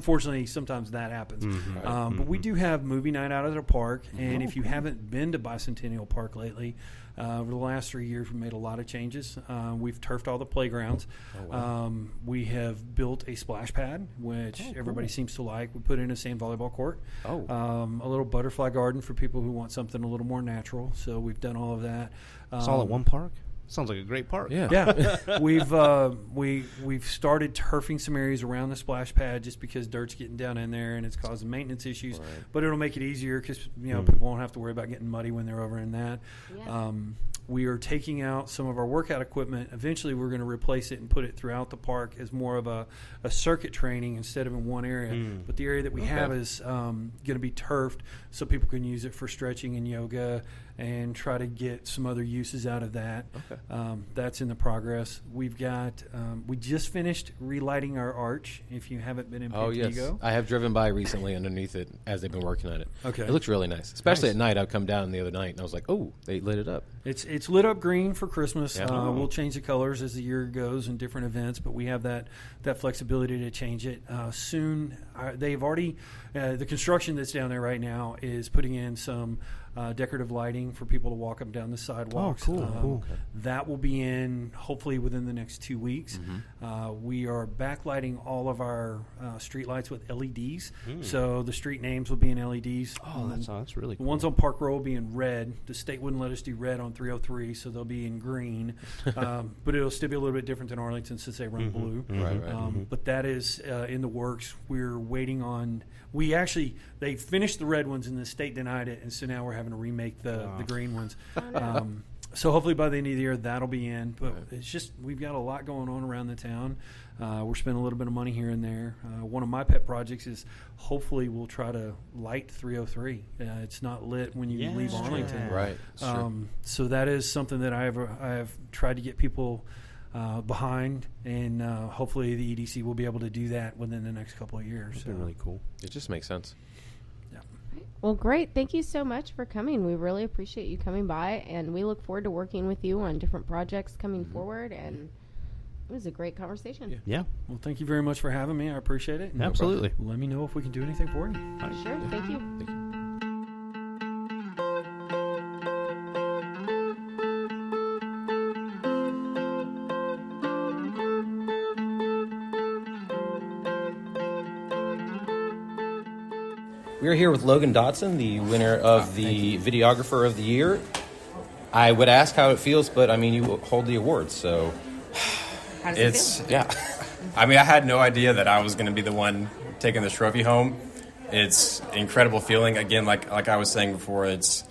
unfortunately, sometimes that happens. Mm-hmm. But we do have movie night out at the park, and if you haven't been to Bicentennial Park lately, over the last 3 years, we've made a lot of changes. We've turfed all the playgrounds. We have built a splash pad, which everybody seems to like. We put in a sand volleyball court. A little butterfly garden for people who want something a little more natural. So we've done all of that. It's all at one park? Sounds like a great park. Yeah. We've started turfing some areas around the splash pad just because dirt's getting down in there and it's causing maintenance issues. Right. But it'll make it easier because people won't have to worry about getting muddy when they're over in that. Yeah. We are taking out some of our workout equipment. Eventually, we're going to replace it and put it throughout the park as more of a circuit training instead of in one area. But the area that we have is going to be turfed so people can use it for stretching and yoga and try to get some other uses out of that. That's in the progress. We've got we just finished relighting our arch. If you haven't been in Pantego. Yes. I have driven by recently underneath it as they've been working on it. Okay. It looks really nice, especially at night. I've come down the other night and I was like, oh, they lit it up. It's lit up green for Christmas. We'll change the colors as the year goes in different events, but we have that flexibility to change it soon. They've already the construction that's down there right now is putting in some decorative lighting for people to walk up and down the sidewalks. Cool. That will be in hopefully within the next 2 weeks. We are backlighting all of our street lights with LEDs, so the street names will be in LEDs. That's really cool. The ones on Park Row will be in red. The state wouldn't let us do red on 303, so they'll be in green. But it'll still be a little bit different than Arlington since they run blue. Right. But that is in the works. We're waiting on. They finished the red ones and the state denied it, and so now we're having to remake the green ones. So hopefully by the end of the year that'll be in. But it's just we've got a lot going on around the town. We're spending a little bit of money here and there. One of my pet projects is hopefully we'll try to light 303. It's not lit when you leave Arlington. Right. So that is something that I have tried to get people behind, and hopefully the EDC will be able to do that within the next couple of years. That's really cool. It just makes sense. Yeah. Well, great. Thank you so much for coming. We really appreciate you coming by, and we look forward to working with you on different projects coming forward, and it was a great conversation. Yeah. Well, thank you very much for having me. I appreciate it. Absolutely. Let me know if we can do anything for you. Sure. Thank you. Thank you. We're here with Logan Dotson, the winner of the Videographer of the Year. I would ask how it feels, but I mean, you hold the award, so How does it feel? yeah. I mean, I had no idea that I was going to be the one taking this trophy home. It's an incredible feeling. Again, like I was saying before, there's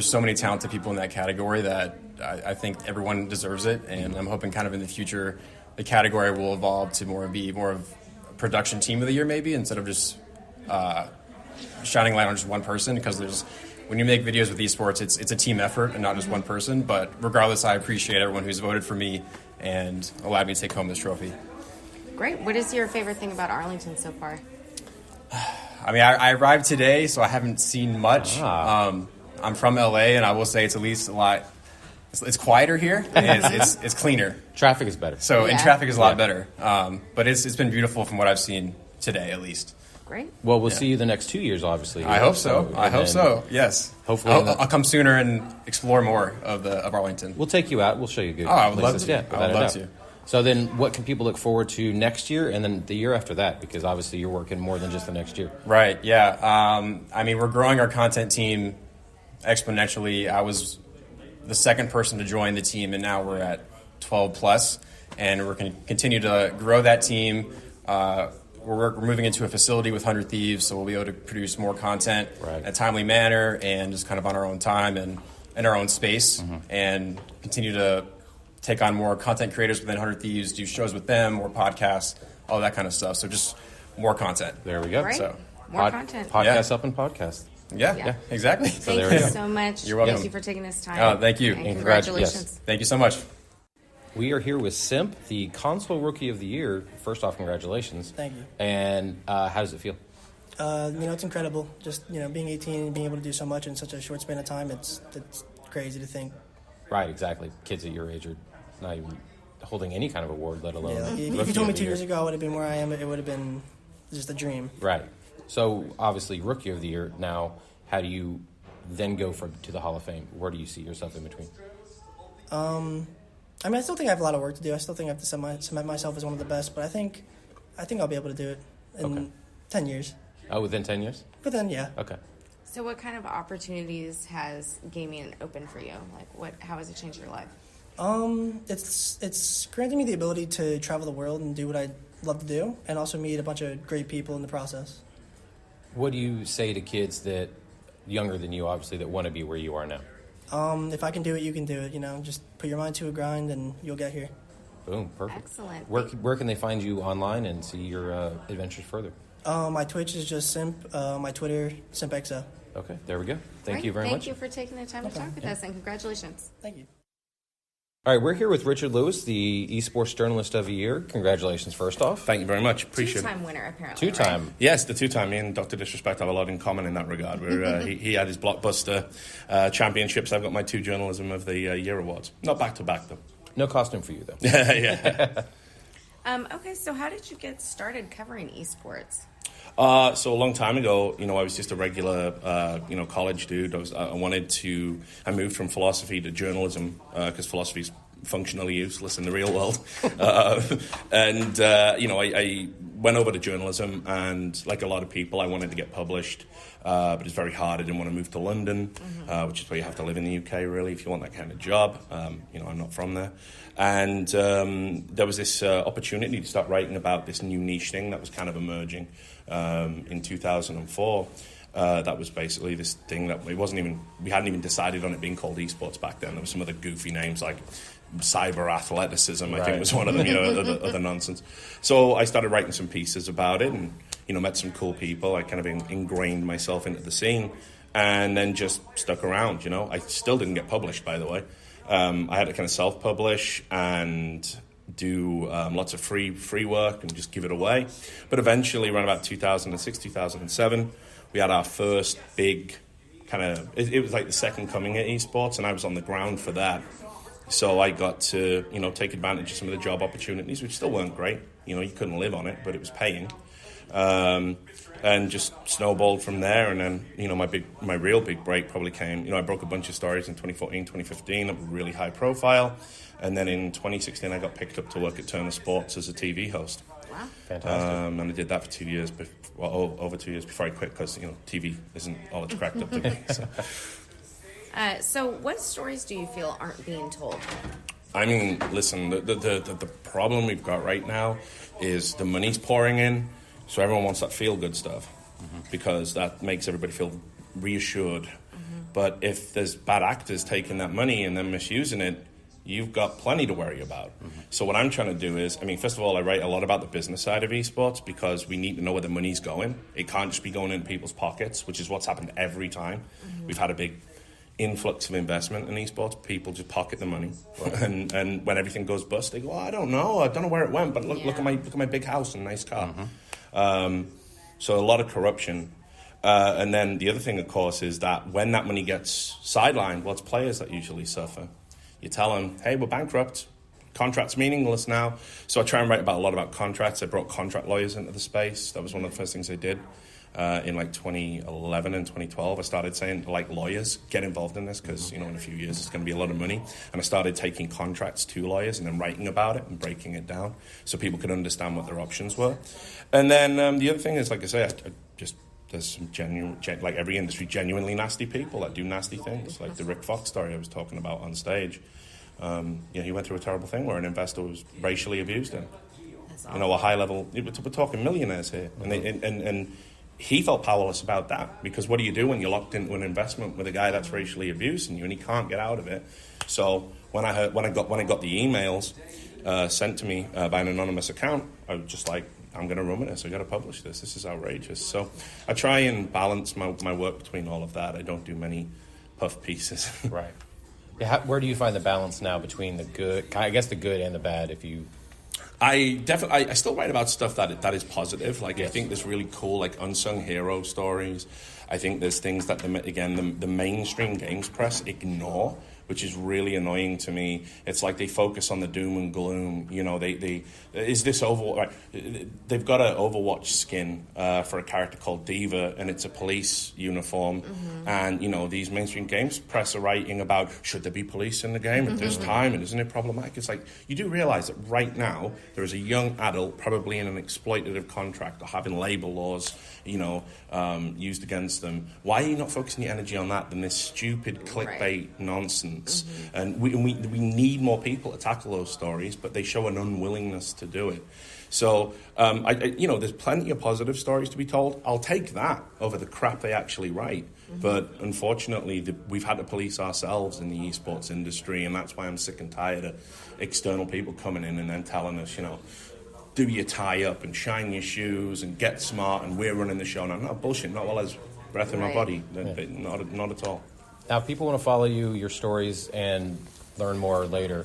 so many talented people in that category that I think everyone deserves it, and I'm hoping kind of in the future the category will evolve to be more of a production team of the year maybe, instead of just shining light on just one person, because when you make videos with esports, it's a team effort and not just one person. But regardless, I appreciate everyone who's voted for me and allowed me to take home this trophy. Great. What is your favorite thing about Arlington so far? I mean, I arrived today, so I haven't seen much. I'm from LA, and I will say it's at least a lot. It's quieter here, and it's cleaner. Traffic is better. So, and traffic is a lot better. But it's been beautiful from what I've seen today, at least. Great. Well, we'll see you the next 2 years, obviously. I hope so. I hope so. Yes. Hopefully, I'll come sooner and explore more of Arlington. We'll take you out. We'll show you good. Oh, I would love places. to. Yeah, I would love to. So then, what can people look forward to next year, and then the year after that? Because obviously, you're working more than just the next year. Right. Yeah. I mean, we're growing our content team exponentially. I was the second person to join the team, and now we're at 12 plus, and we're going to continue to grow that team. We're moving into a facility with 100 Thieves, so we'll be able to produce more content in a timely manner and just kind of on our own time and in our own space, and continue to take on more content creators within 100 Thieves, do shows with them, more podcasts, all that kind of stuff. So just more content. There we go. Great. So More content. Podcast up and podcast. Yeah, exactly. So Thank there we you go. so much. You're welcome. Thank you for taking this time. Oh, thank you. And And congratulations. yes. Thank you so much. We are here with Simp, the console rookie of the year. First off, congratulations. Thank you. And how does it feel? It's incredible. Just, being 18 and being able to do so much in such a short span of time, it's crazy to think. Right, exactly. Kids at your age are not even holding any kind of award, let alone. Yeah, if rookie you told me of the 2 years year. ago I would have been where I am, it would have been just a dream. Right. So obviously, Rookie of the Year. Now, how do you then go to the Hall of Fame? Where do you see yourself in between? I mean, I still think I have a lot of work to do. I still think I have to cement myself as one of the best, but I think I'll be able to do it in 10 years. Oh, within 10 years? Within, yeah. Okay. So what kind of opportunities has gaming opened for you? Like how has it changed your life? It's granted me the ability to travel the world and do what I love to do, and also meet a bunch of great people in the process. What do you say to kids that, younger than you, obviously, that want to be where you are now? If I can do it, you can do it. Just put your mind to a grind and you'll get here. Boom, perfect. Excellent. Where can they find you online and see your adventures further? My Twitch is just Simp. My Twitter, SimpXO. Okay, there we go. Thank Great. you very much. Thank you for taking the time to talk with us, and congratulations. Thank you. All right, we're here with Richard Lewis, the Esports Journalist of the Year. Congratulations, first off. Thank you very much. Appreciate it. Two-time winner, apparently. Two-time. Right? Yes, the two-time. Me and Dr. Disrespect have a lot in common in that regard. He had his blockbuster championships. I've got my 2 Journalism of the Year awards. Not back-to-back, though. No costume for you, though. Yeah. Okay, so how did you get started covering esports? So a long time ago, I was just a regular, college dude. I moved from philosophy to journalism because philosophy's functionally useless in the real world. I went over to journalism, and like a lot of people, I wanted to get published, but it's very hard. I didn't want to move to London, which is where you have to live in the UK, really, if you want that kind of job. I'm not from there. And there was this opportunity to start writing about this new niche thing that was kind of emerging in 2004. That was basically this thing that we hadn't even decided on it being called esports back then. There were some other goofy names like cyber athleticism, I think was one of them, other nonsense. So I started writing some pieces about it and, met some cool people. I kind of ingrained myself into the scene and then just stuck around, I still didn't get published, by the way. I had to kind of self-publish and do lots of free work and just give it away. But eventually, around about 2006, 2007, we had our first big kind of... It was like the second coming at esports, and I was on the ground for that. So I got to, take advantage of some of the job opportunities, which still weren't great. You couldn't live on it, but it was paying. And just snowballed from there. And then, my real big break probably came... I broke a bunch of stories in 2014, 2015 that were really high profile. And then in 2016, I got picked up to work at Turner Sports as a TV host. Wow. Fantastic. And I did that for 2 years, over 2 years before I quit because, TV isn't all it's cracked up to be. So. So what stories do you feel aren't being told? I mean, listen, the problem we've got right now is the money's pouring in, so everyone wants that feel-good stuff because that makes everybody feel reassured. But if there's bad actors taking that money and then misusing it, you've got plenty to worry about. So what I'm trying to do is, first of all, I write a lot about the business side of esports because we need to know where the money's going. It can't just be going in people's pockets, which is what's happened every time. We've had a big influx of investment in esports. People just pocket the money, and when everything goes bust, they go, I don't know where it went, but look at my big house and nice car. So a lot of corruption. And then the other thing, of course, is that when that money gets sidelined, it's players that usually suffer. You tell them, hey, we're bankrupt. Contract's meaningless now. So I try and write a lot about contracts. I brought contract lawyers into the space. That was one of the first things I did. In 2011 and 2012, I started saying, lawyers, get involved in this because, in a few years it's going to be a lot of money. And I started taking contracts to lawyers and then writing about it and breaking it down so people could understand what their options were. And then the other thing is, like I say, there's some like every industry, genuinely nasty people that do nasty things. Like the Rick Fox story I was talking about on stage. He went through a terrible thing where an investor was racially abused him. A high level, we're talking millionaires here. And he felt powerless about that because what do you do when you're locked into an investment with a guy that's racially abusing you and he can't get out of it? So when I got the emails sent to me by an anonymous account, I was just like, I'm going to run with this. I got to publish this. This is outrageous. So I try and balance my work between all of that. I don't do many puff pieces. Right. Yeah, where do you find the balance now between the good, I guess the good and the bad? I still write about stuff that is positive. I think there's really cool unsung hero stories. I think there's things that the mainstream games press ignore, which is really annoying to me. It's like they focus on the doom and gloom. You know, they is this Overwatch? They've got an Overwatch skin for a character called Diva, and it's a police uniform. And, you know, these mainstream games press are writing about, should there be police in the game at this time, and isn't it problematic? It's like, you do realize that right now there is a young adult, probably in an exploitative contract or having labor laws, you know, used against them. Why are you not focusing your energy on that than this stupid clickbait nonsense? And we need more people to tackle those stories, but they show an unwillingness to do it. So, you know, there's plenty of positive stories to be told. I'll take that over the crap they actually write. But unfortunately, we've had to police ourselves in the esports industry, and that's why I'm sick and tired of external people coming in and then telling us, you know, do your tie up and shine your shoes and get smart, and we're running the show. No, not bullshit. Not while there's breath in my body. Not at all. Now, if people want to follow you, your stories, and learn more later,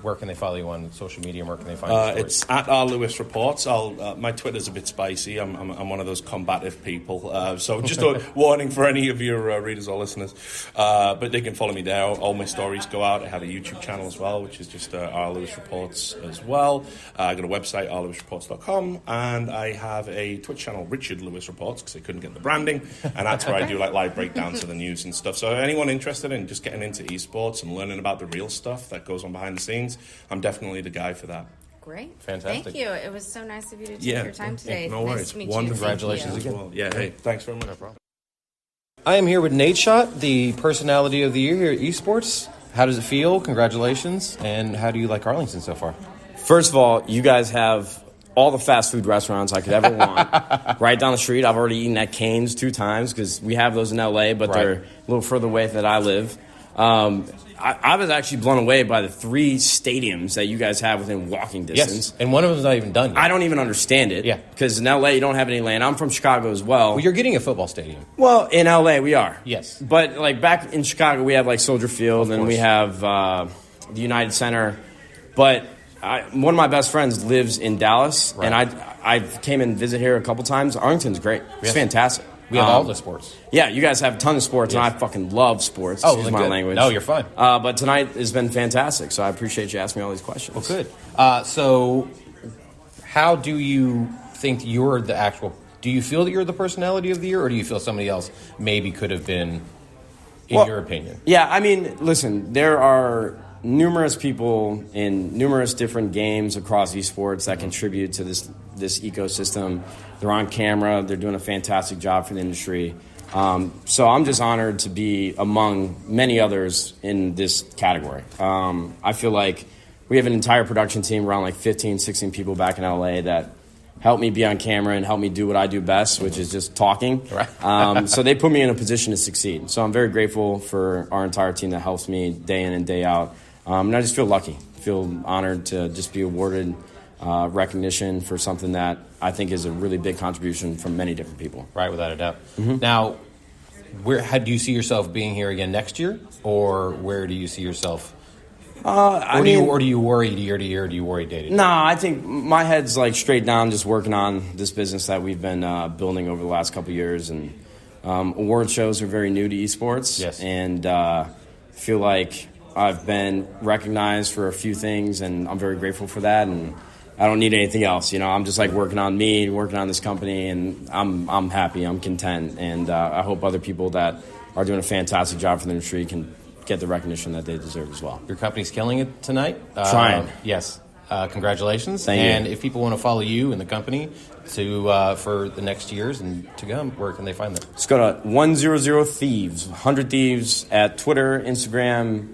where can they follow you on social media, and where can they find your stories? It's at R. Lewis Reports. My Twitter's a bit spicy. I'm one of those combative people. So just a warning for any of your readers or listeners. But they can follow me there. All my stories go out. I have a YouTube channel as well, which is just R. Lewis Reports as well. I got a website, rlewisreports.com, and I have a Twitch channel, Richard Lewis Reports, because I couldn't get the branding, and that's where I do like live breakdowns of the news and stuff. So anyone interested in just getting into esports and learning about the real stuff that goes on behind the scenes, I'm definitely the guy for that. Great. Fantastic. Thank you. It was so nice of you to take your time today. No worries. Nice to meet Wonderful. you. Congratulations Thank you. again. Well, yeah, hey, thanks very much. No problem. I am here with Nate Schott, the Personality of the Year here at Esports. How does it feel? Congratulations. And how do you like Arlington so far? First of all, you guys have all the fast food restaurants I could ever want right down the street. I've already eaten at Cane's 2 times because we have those in L.A., but they're a little further away than I live. I was actually blown away by the 3 stadiums that you guys have within walking distance. Yes, and one of them is not even done yet. I don't even understand it. Yeah. Because in L.A. you don't have any land. I'm from Chicago as well. Well, you're getting a football stadium. Well, in L.A. we are. Yes. But, like, back in Chicago we have, like, Soldier Field, and we have the United Center. But one of my best friends lives in Dallas, and I came and visit here a couple times. Arlington's great. It's fantastic. We have all the sports. Yeah, you guys have a ton of sports, and I fucking love sports. Oh, Excuse my language. No, you're fine. But tonight has been fantastic, so I appreciate you asking me all these questions. Well, good. So how do you think you're the actual... Do you feel that you're the Personality of the Year, or do you feel somebody else maybe could have been, in your opinion? Yeah, I mean, listen, there are numerous people in numerous different games across esports that contribute to this ecosystem. They're on camera. They're doing a fantastic job for the industry. So I'm just honored to be among many others in this category. I feel like we have an entire production team, around like 15, 16 people back in LA that help me be on camera and help me do what I do best, which is just talking. Right. So they put me in a position to succeed. So I'm very grateful for our entire team that helps me day in and day out. And I just feel lucky, feel honored to just be awarded recognition for something that I think is a really big contribution from many different people. Right, without a doubt. Now, how do you see yourself being here again next year, or where do you see yourself? Or do you worry year to year? Or do you worry day to day? No, I think my head's like straight down, just working on this business that we've been building over the last couple of years. And award shows are very new to esports. Yes. And feel like I've been recognized for a few things, and I'm very grateful for that. And I don't need anything else. You know, I'm just like working on me, working on this company, and I'm happy. I'm content, and I hope other people that are doing a fantastic job for the industry can get the recognition that they deserve as well. Your company's killing it tonight. Trying. Yes. Congratulations. Thank you. And if people want to follow you and the company to for the next years and to come, where can they find them? Just go to 100 Thieves, 100 Thieves at Twitter, Instagram,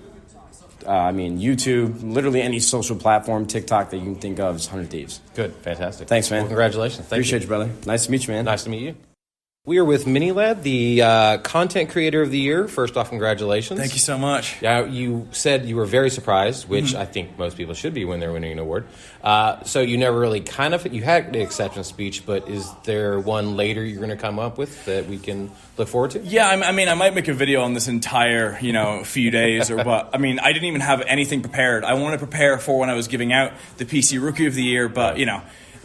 YouTube, literally any social platform, TikTok that you can think of is 100 Thieves. Good. Fantastic. Thanks, man. Well, congratulations. Appreciate you, brother. Nice to meet you, man. Nice to meet you. We are with Minilad, the Content Creator of the Year. First off, congratulations. Thank you so much. Yeah, you said you were very surprised, which I think most people should be when they're winning an award. So you never really you had the acceptance speech, but is there one later you're going to come up with that we can look forward to? Yeah, I mean, I might make a video on this entire, few days or what. I mean, I didn't even have anything prepared. I wanted to prepare for when I was giving out the PC Rookie of the Year, but,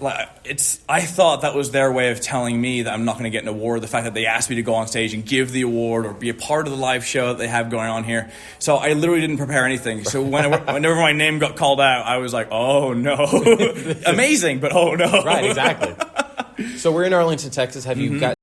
I thought that was their way of telling me that I'm not going to get an award. The fact that they asked me to go on stage and give the award or be a part of the live show that they have going on here. So I literally didn't prepare anything. So whenever my name got called out, I was like, oh no. Amazing, but oh no. Right, exactly. So we're in Arlington, Texas. Have you got